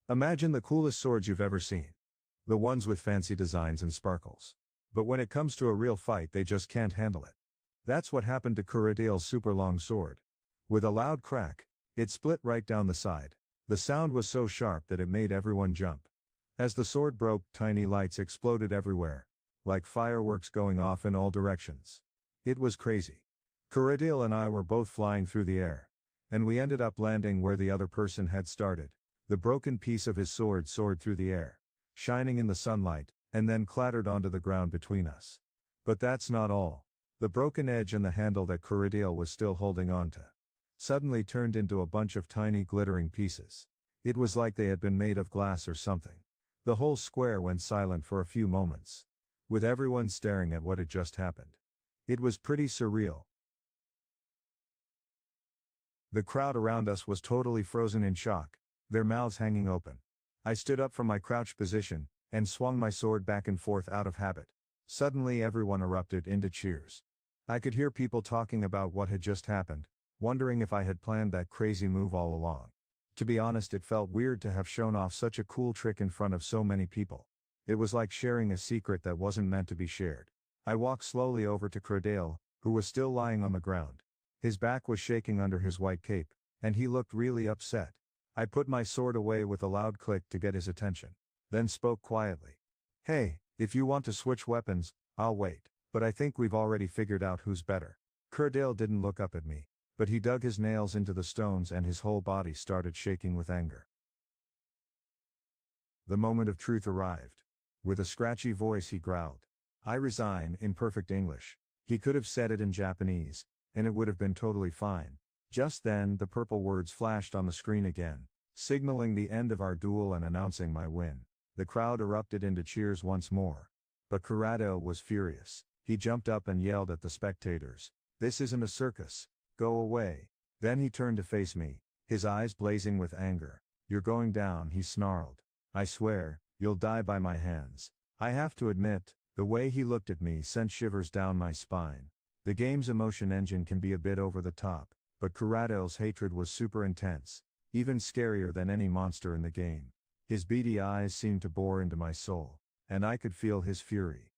Imagine the coolest swords you've ever seen. The ones with fancy designs and sparkles. But when it comes to a real fight they just can't handle it. That's what happened to Kuradale's super long sword. With a loud crack, it split right down the side. The sound was so sharp that it made everyone jump. As the sword broke, tiny lights exploded everywhere, like fireworks going off in all directions. It was crazy. Kuradale and I were both flying through the air. And we ended up landing where the other person had started. The broken piece of his sword soared through the air, shining in the sunlight, and then clattered onto the ground between us. But that's not all. The broken edge and the handle that Kuradale was still holding onto suddenly turned into a bunch of tiny glittering pieces. It was like they had been made of glass or something. The whole square went silent for a few moments, with everyone staring at what had just happened. It was pretty surreal. The crowd around us was totally frozen in shock, their mouths hanging open. I stood up from my crouched position, and swung my sword back and forth out of habit. Suddenly everyone erupted into cheers. I could hear people talking about what had just happened, wondering if I had planned that crazy move all along. To be honest, it felt weird to have shown off such a cool trick in front of so many people. It was like sharing a secret that wasn't meant to be shared. I walked slowly over to Kuradale, who was still lying on the ground. His back was shaking under his white cape, and he looked really upset. I put my sword away with a loud click to get his attention, then spoke quietly. "Hey, if you want to switch weapons, I'll wait, but I think we've already figured out who's better." Kuradale didn't look up at me, but he dug his nails into the stones and his whole body started shaking with anger. The moment of truth arrived. With a scratchy voice he growled, "I resign," in perfect English. He could have said it in Japanese, and it would have been totally fine. Just then, the purple words flashed on the screen again, signaling the end of our duel and announcing my win. The crowd erupted into cheers once more. But Kuradale was furious. He jumped up and yelled at the spectators, "This isn't a circus. Go away." Then he turned to face me, his eyes blazing with anger. "You're going down," he snarled. "I swear, you'll die by my hands." I have to admit, the way he looked at me sent shivers down my spine. The game's emotion engine can be a bit over the top, but Kuradale's hatred was super intense, even scarier than any monster in the game. His beady eyes seemed to bore into my soul, and I could feel his fury.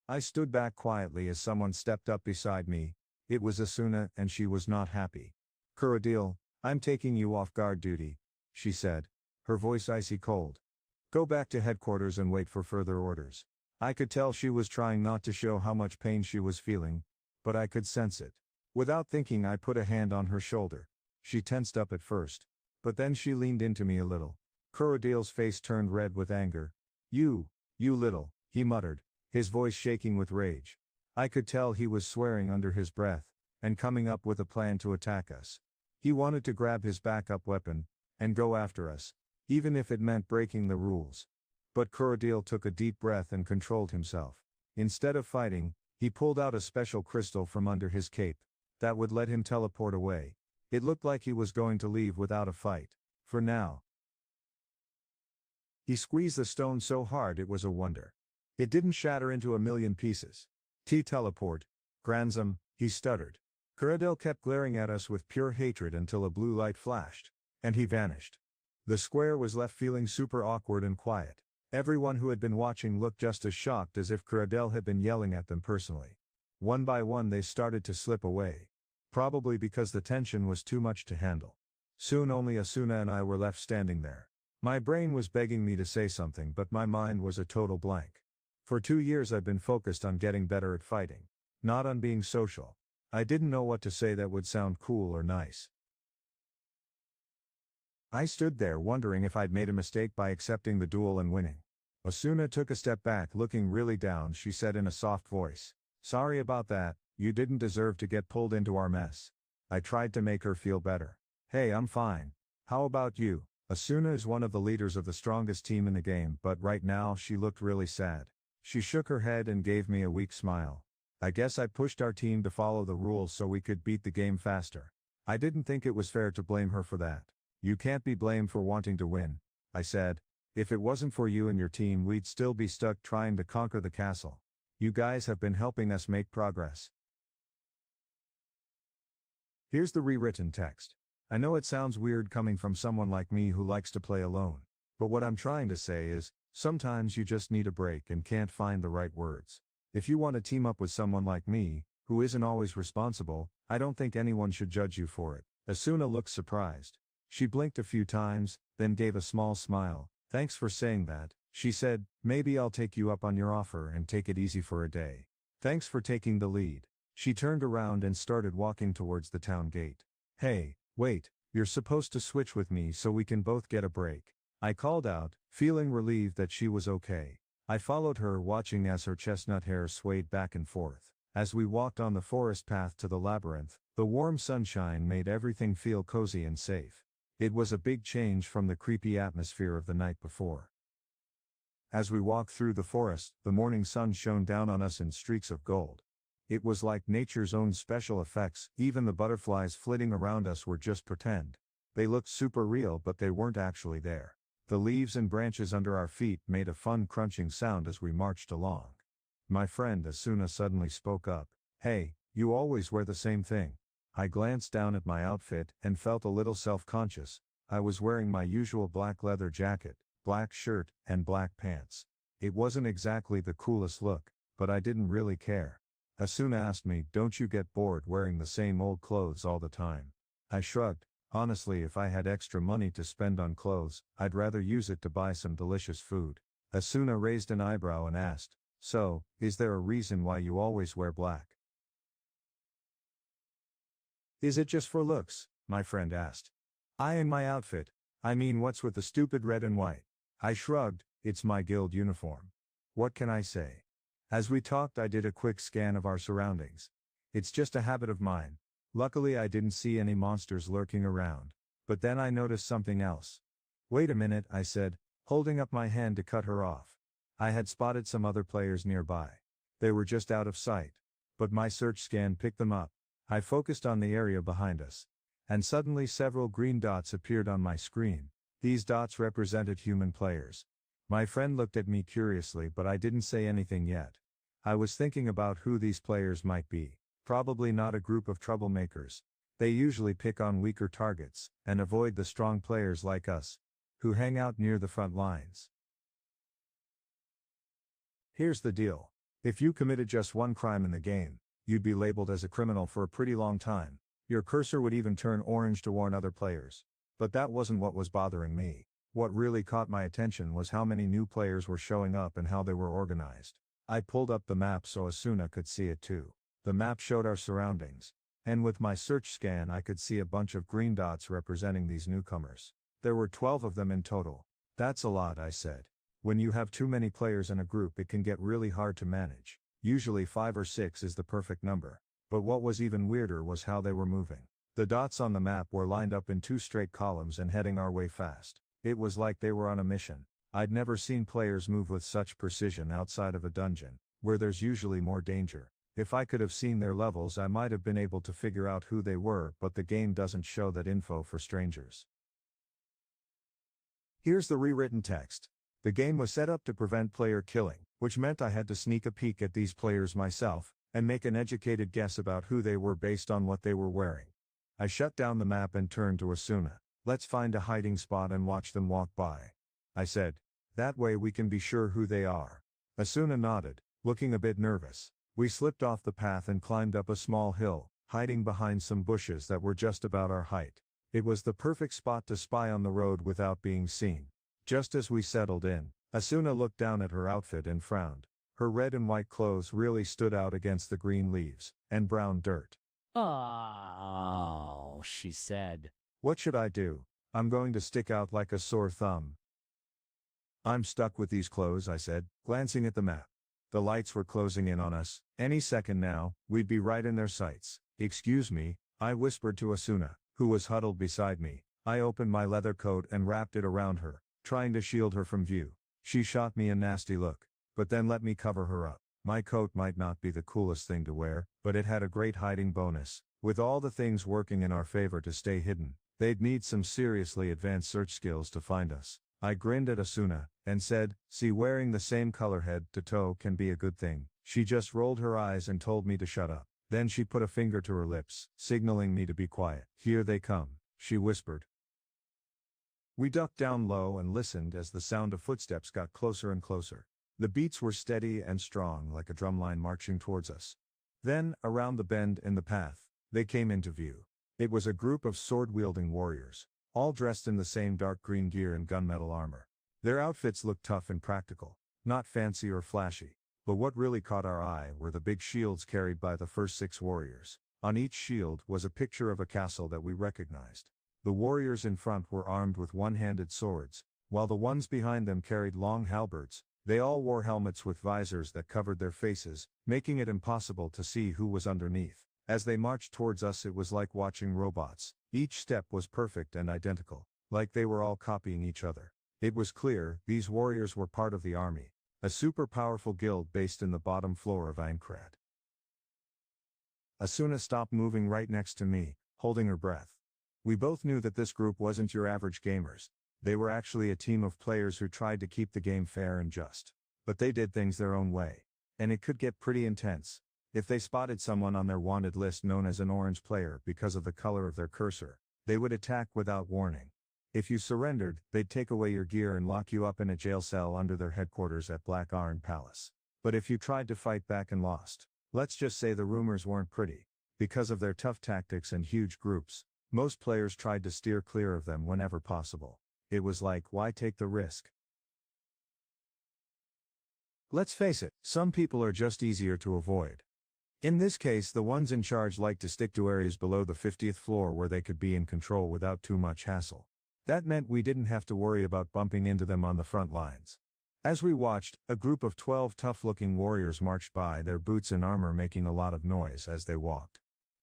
I stood back quietly as someone stepped up beside me. It was Asuna, and she was not happy. "Kuradale, I'm taking you off guard duty," she said, her voice icy cold. "Go back to headquarters and wait for further orders." I could tell she was trying not to show how much pain she was feeling, but I could sense it. Without thinking, I put a hand on her shoulder. She tensed up at first, but then she leaned into me a little. Kuradale's face turned red with anger. You little," he muttered, his voice shaking with rage. I could tell he was swearing under his breath, and coming up with a plan to attack us. He wanted to grab his backup weapon, and go after us, even if it meant breaking the rules. But Kuradale took a deep breath and controlled himself. Instead of fighting, he pulled out a special crystal from under his cape that would let him teleport away. It looked like he was going to leave without a fight. For now. He squeezed the stone so hard it was a wonder. It didn't shatter into a million pieces. "Teleport, Granzam," he stuttered. Kuradale kept glaring at us with pure hatred until a blue light flashed, and he vanished. The square was left feeling super awkward and quiet. Everyone who had been watching looked just as shocked as if Kuradale had been yelling at them personally. One by one they started to slip away. Probably because the tension was too much to handle. Soon only Asuna and I were left standing there. My brain was begging me to say something, but my mind was a total blank. For 2 years I've been focused on getting better at fighting, not on being social. I didn't know what to say that would sound cool or nice. I stood there wondering if I'd made a mistake by accepting the duel and winning. Asuna took a step back, looking really down. She said in a soft voice, "Sorry about that, you didn't deserve to get pulled into our mess." I tried to make her feel better. "Hey, I'm fine. How about you?" Asuna is one of the leaders of the strongest team in the game, but right now she looked really sad. She shook her head and gave me a weak smile. "I guess I pushed our team to follow the rules so we could beat the game faster. I didn't think it was fair to blame her for that." "You can't be blamed for wanting to win," I said. "If it wasn't for you and your team, we'd still be stuck trying to conquer the castle. You guys have been helping us make progress." Here's the rewritten text. I know it sounds weird coming from someone like me who likes to play alone. But what I'm trying to say is, sometimes you just need a break and can't find the right words. If you want to team up with someone like me, who isn't always responsible, I don't think anyone should judge you for it. Asuna looked surprised. She blinked a few times, then gave a small smile. Thanks for saying that, she said. Maybe I'll take you up on your offer and take it easy for a day. Thanks for taking the lead. She turned around and started walking towards the town gate. Hey, wait, you're supposed to switch with me so we can both get a break. I called out, feeling relieved that she was okay. I followed her, watching as her chestnut hair swayed back and forth. As we walked on the forest path to the labyrinth, the warm sunshine made everything feel cozy and safe. It was a big change from the creepy atmosphere of the night before. As we walked through the forest, the morning sun shone down on us in streaks of gold. It was like nature's own special effects. Even the butterflies flitting around us were just pretend. They looked super real, but they weren't actually there. The leaves and branches under our feet made a fun crunching sound as we marched along. My friend Asuna suddenly spoke up. Hey, you always wear the same thing. I glanced down at my outfit and felt a little self-conscious. I was wearing my usual black leather jacket, black shirt, and black pants. It wasn't exactly the coolest look, but I didn't really care. Asuna asked me, don't you get bored wearing the same old clothes all the time? I shrugged. Honestly, if I had extra money to spend on clothes, I'd rather use it to buy some delicious food. Asuna raised an eyebrow and asked, so, is there a reason why you always wear black? Is it just for looks? My friend asked. In my outfit. I mean, what's with the stupid red and white? I shrugged. It's my guild uniform. What can I say? As we talked, I did a quick scan of our surroundings. It's just a habit of mine. Luckily, I didn't see any monsters lurking around. But then I noticed something else. Wait a minute, I said, holding up my hand to cut her off. I had spotted some other players nearby. They were just out of sight. But my search scan picked them up. I focused on the area behind us. And suddenly several green dots appeared on my screen. These dots represented human players. My friend looked at me curiously, but I didn't say anything yet. I was thinking about who these players might be. Probably not a group of troublemakers. They usually pick on weaker targets, and avoid the strong players like us, who hang out near the front lines. Here's the deal. If you committed just one crime in the game, you'd be labeled as a criminal for a pretty long time. Your cursor would even turn orange to warn other players. But that wasn't what was bothering me. What really caught my attention was how many new players were showing up and how they were organized. I pulled up the map so Asuna could see it too. The map showed our surroundings, and with my search scan I could see a bunch of green dots representing these newcomers. There were 12 of them in total. That's a lot, I said. When you have too many players in a group, it can get really hard to manage. Usually 5 or 6 is the perfect number. But what was even weirder was how they were moving. The dots on the map were lined up in 2 straight columns and heading our way fast. It was like they were on a mission. I'd never seen players move with such precision outside of a dungeon, where there's usually more danger. If I could have seen their levels, I might have been able to figure out who they were, but the game doesn't show that info for strangers. Here's the rewritten text. The game was set up to prevent player killing, which meant I had to sneak a peek at these players myself, and make an educated guess about who they were based on what they were wearing. I shut down the map and turned to Asuna. Let's find a hiding spot and watch them walk by, I said. That way we can be sure who they are. Asuna nodded, looking a bit nervous. We slipped off the path and climbed up a small hill, hiding behind some bushes that were just about our height. It was the perfect spot to spy on the road without being seen. Just as we settled in, Asuna looked down at her outfit and frowned. Her red and white clothes really stood out against the green leaves and brown dirt. Oh, she said. What should I do? I'm going to stick out like a sore thumb. I'm stuck with these clothes, I said, glancing at the map. The lights were closing in on us. Any second now, we'd be right in their sights. Excuse me, I whispered to Asuna, who was huddled beside me. I opened my leather coat and wrapped it around her, trying to shield her from view. She shot me a nasty look, but then let me cover her up. My coat might not be the coolest thing to wear, but it had a great hiding bonus. With all the things working in our favor to stay hidden, they'd need some seriously advanced search skills to find us. I grinned at Asuna, and said, see, wearing the same color head to toe can be a good thing. She just rolled her eyes and told me to shut up. Then she put a finger to her lips, signaling me to be quiet. Here they come. she whispered. We ducked down low and listened as the sound of footsteps got closer and closer. The beats were steady and strong like a drumline marching towards us. Then, around the bend in the path, they came into view. It was a group of sword-wielding warriors, all dressed in the same dark green gear and gunmetal armor. Their outfits looked tough and practical, not fancy or flashy. But what really caught our eye were the big shields carried by the first 6 warriors. On each shield was a picture of a castle that we recognized. The warriors in front were armed with one-handed swords, while the ones behind them carried long halberds. They all wore helmets with visors that covered their faces, making it impossible to see who was underneath. As they marched towards us, it was like watching robots. Each step was perfect and identical, like they were all copying each other. It was clear these warriors were part of the army, a super powerful guild based in the bottom floor of Aincrad. Asuna stopped moving right next to me, holding her breath. We both knew that this group wasn't your average gamers. They were actually a team of players who tried to keep the game fair and just. But they did things their own way. And it could get pretty intense. If they spotted someone on their wanted list known as an orange player because of the color of their cursor, they would attack without warning. If you surrendered, they'd take away your gear and lock you up in a jail cell under their headquarters at Black Iron Palace. But if you tried to fight back and lost, let's just say the rumors weren't pretty. Because of their tough tactics and huge groups, most players tried to steer clear of them whenever possible. It was like, why take the risk? Let's face it, some people are just easier to avoid. In this case, the ones in charge liked to stick to areas below the 50th floor where they could be in control without too much hassle. That meant we didn't have to worry about bumping into them on the front lines. As we watched, a group of 12 tough-looking warriors marched by, their boots and armor making a lot of noise as they walked.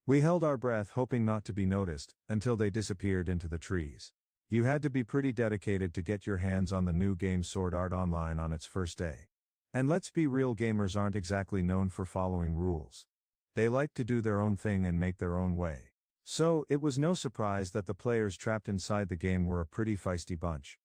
We held our breath hoping not to be noticed, until they disappeared into the trees. You had to be pretty dedicated to get your hands on the new game Sword Art Online on its first day. And let's be real, gamers aren't exactly known for following rules. They like to do their own thing and make their own way. So, it was no surprise that the players trapped inside the game were a pretty feisty bunch.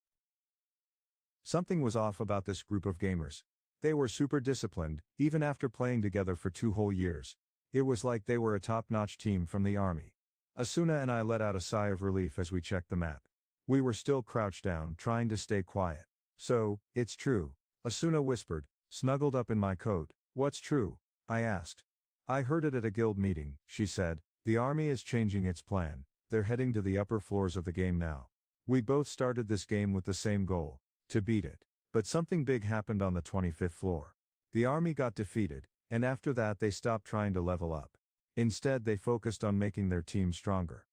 Something was off about this group of gamers. They were super disciplined, even after playing together for 2 whole years. It was like they were a top-notch team from the army. Asuna and I let out a sigh of relief as we checked the map. We were still crouched down, trying to stay quiet. So, it's true, Asuna whispered, snuggled up in my coat. What's true? I asked. I heard it at a guild meeting, she said. The army is changing its plan. They're heading to the upper floors of the game now. We both started this game with the same goal, to beat it. But something big happened on the 25th floor. The army got defeated, and after that they stopped trying to level up. Instead, they focused on making their team stronger.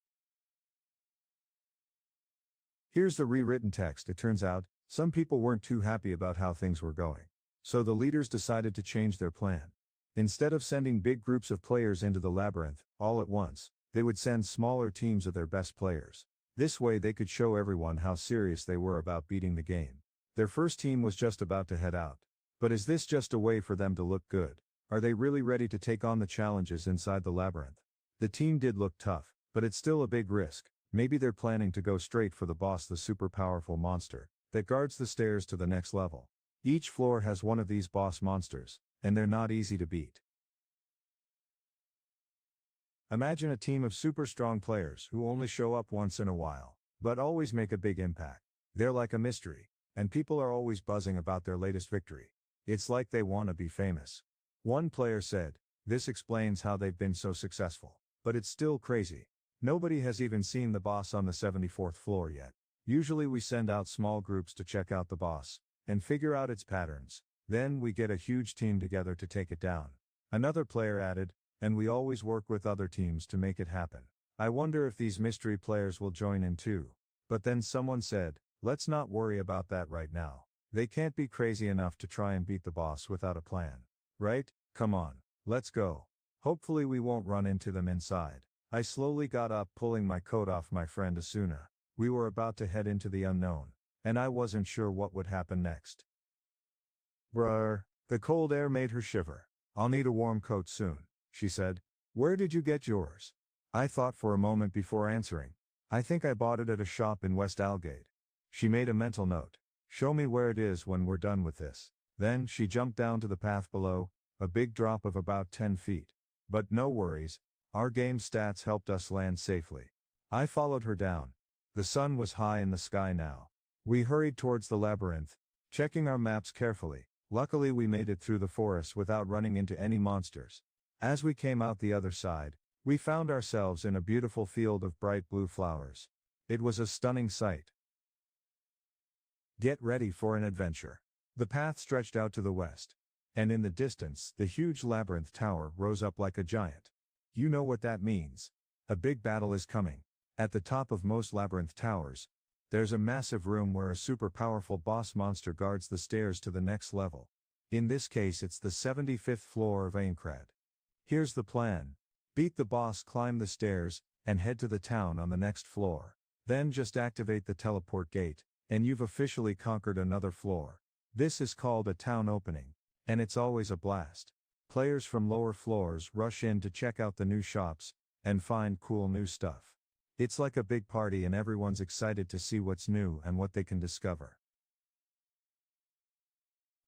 Here's the rewritten text. It turns out, some people weren't too happy about how things were going. So the leaders decided to change their plan. Instead of sending big groups of players into the labyrinth, all at once, they would send smaller teams of their best players. This way they could show everyone how serious they were about beating the game. Their first team was just about to head out. But is this just a way for them to look good? Are they really ready to take on the challenges inside the labyrinth? The team did look tough, but it's still a big risk. Maybe they're planning to go straight for the boss, the super powerful monster that guards the stairs to the next level. Each floor has one of these boss monsters, and they're not easy to beat. Imagine a team of super strong players who only show up once in a while, but always make a big impact. They're like a mystery, and people are always buzzing about their latest victory. It's like they want to be famous. One player said, "This explains how they've been so successful. But it's still crazy. Nobody has even seen the boss on the 74th floor yet. Usually we send out small groups to check out the boss and figure out its patterns. Then we get a huge team together to take it down." Another player added, "And we always work with other teams to make it happen. I wonder if these mystery players will join in too." But then someone said, "Let's not worry about that right now. They can't be crazy enough to try and beat the boss without a plan. Right? Come on, let's go. Hopefully we won't run into them inside." I slowly got up, pulling my coat off my friend Asuna. We were about to head into the unknown, and I wasn't sure what would happen next. "Brr." The cold air made her shiver. "I'll need a warm coat soon," she said. "Where did you get yours?" I thought for a moment before answering. "I think I bought it at a shop in West Aldgate." She made a mental note. "Show me where it is when we're done with this." Then she jumped down to the path below, a big drop of about 10 feet. But no worries, our game stats helped us land safely. I followed her down. The sun was high in the sky now. We hurried towards the labyrinth, checking our maps carefully. Luckily we made it through the forest without running into any monsters. As we came out the other side, we found ourselves in a beautiful field of bright blue flowers. It was a stunning sight. Get ready for an adventure. The path stretched out to the west. And in the distance, the huge labyrinth tower rose up like a giant. You know what that means. A big battle is coming. At the top of most labyrinth towers, there's a massive room where a super powerful boss monster guards the stairs to the next level. In this case it's the 75th floor of Aincrad. Here's the plan. Beat the boss, climb the stairs, and head to the town on the next floor. Then just activate the teleport gate, and you've officially conquered another floor. This is called a town opening. And it's always a blast. Players from lower floors rush in to check out the new shops, and find cool new stuff. It's like a big party and everyone's excited to see what's new and what they can discover.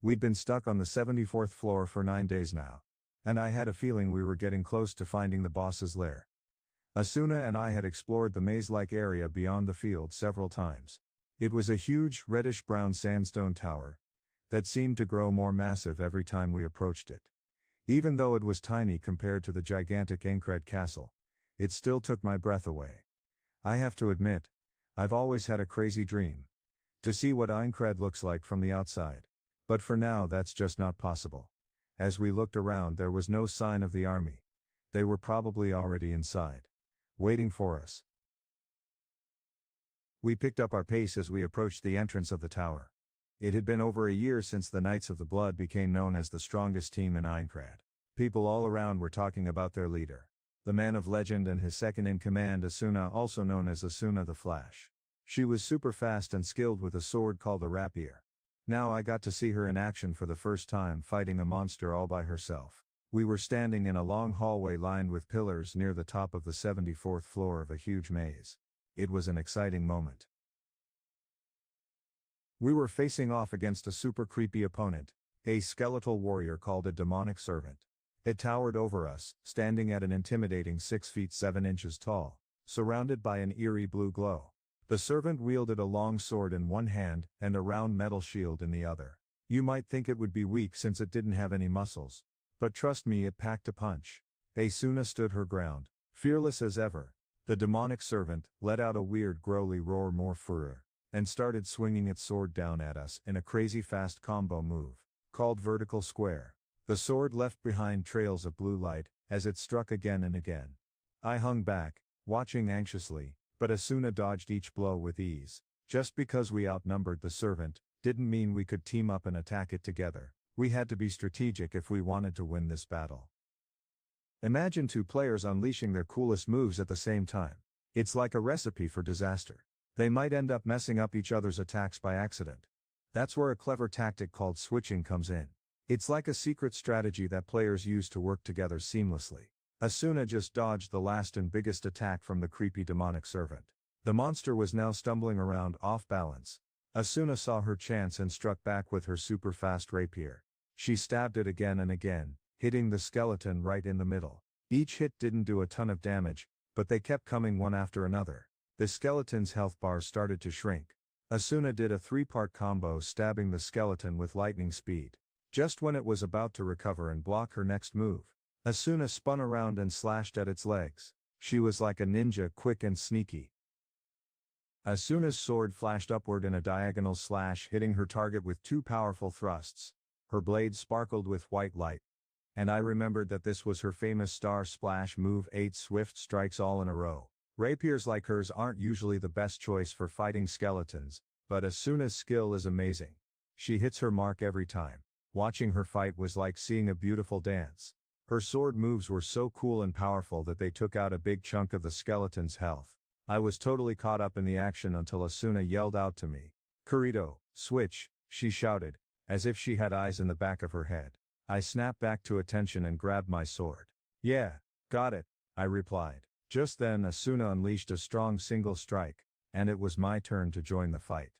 We'd been stuck on the 74th floor for 9 days now. And I had a feeling we were getting close to finding the boss's lair. Asuna and I had explored the maze-like area beyond the field several times. It was a huge, reddish-brown sandstone tower that seemed to grow more massive every time we approached it. Even though it was tiny compared to the gigantic Aincrad castle, it still took my breath away. I have to admit, I've always had a crazy dream to see what Aincrad looks like from the outside. But for now that's just not possible. As we looked around there was no sign of the army. They were probably already inside, waiting for us. We picked up our pace as we approached the entrance of the tower. It had been over a year since the Knights of the Blood became known as the strongest team in Aincrad. People all around were talking about their leader, the man of legend, and his second-in-command Asuna, also known as Asuna the Flash. She was super fast and skilled with a sword called a rapier. Now I got to see her in action for the first time, fighting a monster all by herself. We were standing in a long hallway lined with pillars near the top of the 74th floor of a huge maze. It was an exciting moment. We were facing off against a super creepy opponent, a skeletal warrior called a demonic servant. It towered over us, standing at an intimidating 6 feet 7 inches tall, surrounded by an eerie blue glow. The servant wielded a long sword in one hand and a round metal shield in the other. You might think it would be weak since it didn't have any muscles. But trust me, it packed a punch. Asuna stood her ground, fearless as ever. The demonic servant let out a weird growly roar, more furor, and started swinging its sword down at us in a crazy fast combo move, called vertical square. The sword left behind trails of blue light, as it struck again and again. I hung back, watching anxiously, but Asuna dodged each blow with ease. Just because we outnumbered the servant, didn't mean we could team up and attack it together. We had to be strategic if we wanted to win this battle. Imagine 2 players unleashing their coolest moves at the same time. It's like a recipe for disaster. They might end up messing up each other's attacks by accident. That's where a clever tactic called switching comes in. It's like a secret strategy that players use to work together seamlessly. Asuna just dodged the last and biggest attack from the creepy demonic servant. The monster was now stumbling around off balance. Asuna saw her chance and struck back with her super fast rapier. She stabbed it again and again, hitting the skeleton right in the middle. Each hit didn't do a ton of damage, but they kept coming one after another. The skeleton's health bar started to shrink. Asuna did a 3-part combo, stabbing the skeleton with lightning speed. Just when it was about to recover and block her next move, Asuna spun around and slashed at its legs. She was like a ninja, quick and sneaky. Asuna's sword flashed upward in a diagonal slash, hitting her target with 2 powerful thrusts. Her blade sparkled with white light. And I remembered that this was her famous star splash move, 8 swift strikes all in a row. Rapiers like hers aren't usually the best choice for fighting skeletons, but Asuna's skill is amazing. She hits her mark every time. Watching her fight was like seeing a beautiful dance. Her sword moves were so cool and powerful that they took out a big chunk of the skeleton's health. I was totally caught up in the action until Asuna yelled out to me. "Kurito, switch," she shouted, as if she had eyes in the back of her head. I snapped back to attention and grabbed my sword. "Yeah, got it," I replied. Just then Asuna unleashed a strong single strike, and it was my turn to join the fight.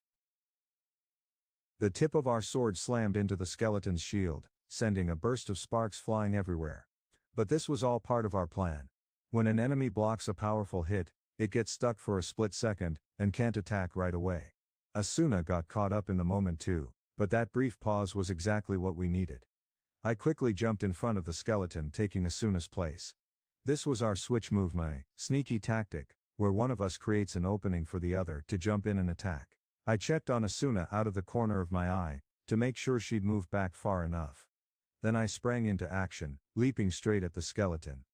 The tip of our sword slammed into the skeleton's shield, sending a burst of sparks flying everywhere. But this was all part of our plan. When an enemy blocks a powerful hit, It gets stuck for a split second, and can't attack right away. Asuna got caught up in the moment too, but that brief pause was exactly what we needed. I quickly jumped in front of the skeleton, taking Asuna's place. This was our switch move, my sneaky tactic, where one of us creates an opening for the other to jump in and attack. I checked on Asuna out of the corner of my eye, to make sure she'd moved back far enough. Then I sprang into action, leaping straight at the skeleton.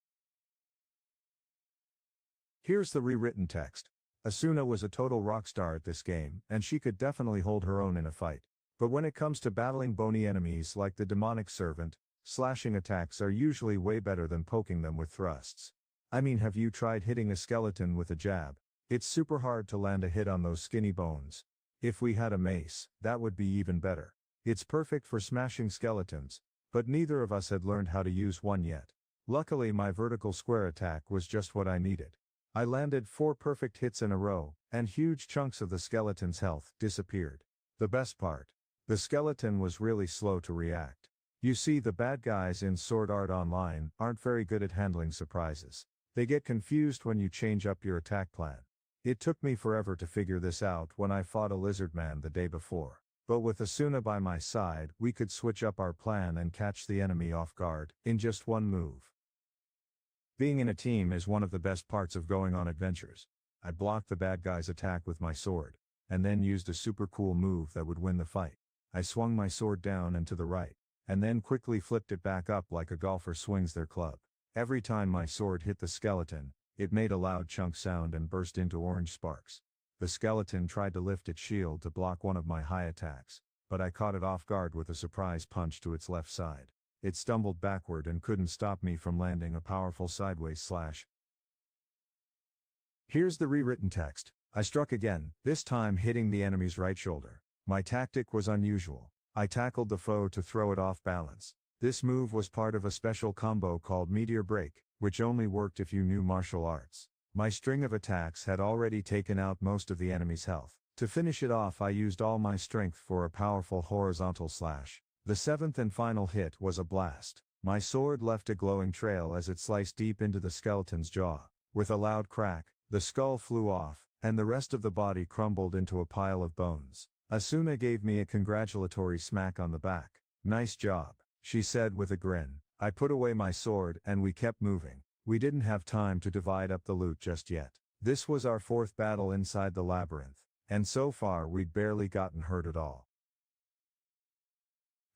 Here's the rewritten text. Asuna was a total rock star at this game, and she could definitely hold her own in a fight. But when it comes to battling bony enemies like the demonic servant, slashing attacks are usually way better than poking them with thrusts. I mean, have you tried hitting a skeleton with a jab? It's super hard to land a hit on those skinny bones. If we had a mace, that would be even better. It's perfect for smashing skeletons, but neither of us had learned how to use one yet. Luckily, my vertical square attack was just what I needed. I landed 4 perfect hits in a row, and huge chunks of the skeleton's health disappeared. The best part: the skeleton was really slow to react. You see, the bad guys in Sword Art Online aren't very good at handling surprises. They get confused when you change up your attack plan. It took me forever to figure this out when I fought a lizard man the day before. But with Asuna by my side, we could switch up our plan and catch the enemy off guard in just one move. Being in a team is one of the best parts of going on adventures. I blocked the bad guy's attack with my sword, and then used a super cool move that would win the fight. I swung my sword down and to the right, and then quickly flipped it back up like a golfer swings their club. Every time my sword hit the skeleton, it made a loud chunk sound and burst into orange sparks. The skeleton tried to lift its shield to block one of my high attacks, but I caught it off guard with a surprise punch to its left side. It stumbled backward and couldn't stop me from landing a powerful sideways slash. Here's the rewritten text. I struck again, this time hitting the enemy's right shoulder. My tactic was unusual. I tackled the foe to throw it off balance. This move was part of a special combo called Meteor Break, which only worked if you knew martial arts. My string of attacks had already taken out most of the enemy's health. To finish it off, I used all my strength for a powerful horizontal slash. The 7th and final hit was a blast. My sword left a glowing trail as it sliced deep into the skeleton's jaw. With a loud crack, the skull flew off, and the rest of the body crumbled into a pile of bones. Asuna gave me a congratulatory smack on the back. "Nice job," she said with a grin. I put away my sword and we kept moving. We didn't have time to divide up the loot just yet. This was our 4th battle inside the labyrinth, and so far we'd barely gotten hurt at all.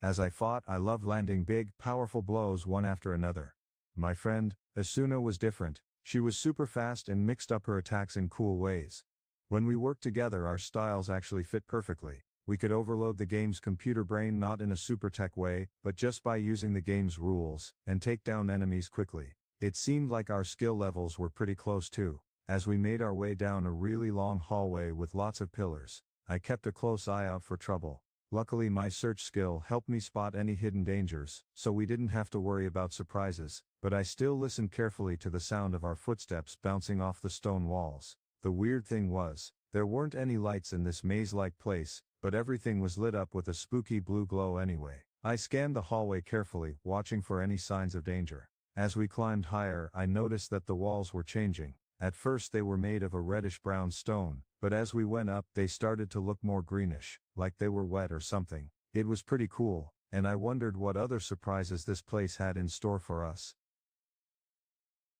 As I fought, I loved landing big, powerful blows one after another. My friend, Asuna, was different. She was super fast and mixed up her attacks in cool ways. When we worked together, our styles actually fit perfectly. We could overload the game's computer brain not in a super tech way, but just by using the game's rules, and take down enemies quickly. It seemed like our skill levels were pretty close too. As we made our way down a really long hallway with lots of pillars, I kept a close eye out for trouble. Luckily, my search skill helped me spot any hidden dangers, so we didn't have to worry about surprises, but I still listened carefully to the sound of our footsteps bouncing off the stone walls. The weird thing was, there weren't any lights in this maze-like place, but everything was lit up with a spooky blue glow anyway. I scanned the hallway carefully, watching for any signs of danger. As we climbed higher, I noticed that the walls were changing. At first they were made of a reddish-brown stone, but as we went up they started to look more greenish, like they were wet or something. It was pretty cool, and I wondered what other surprises this place had in store for us.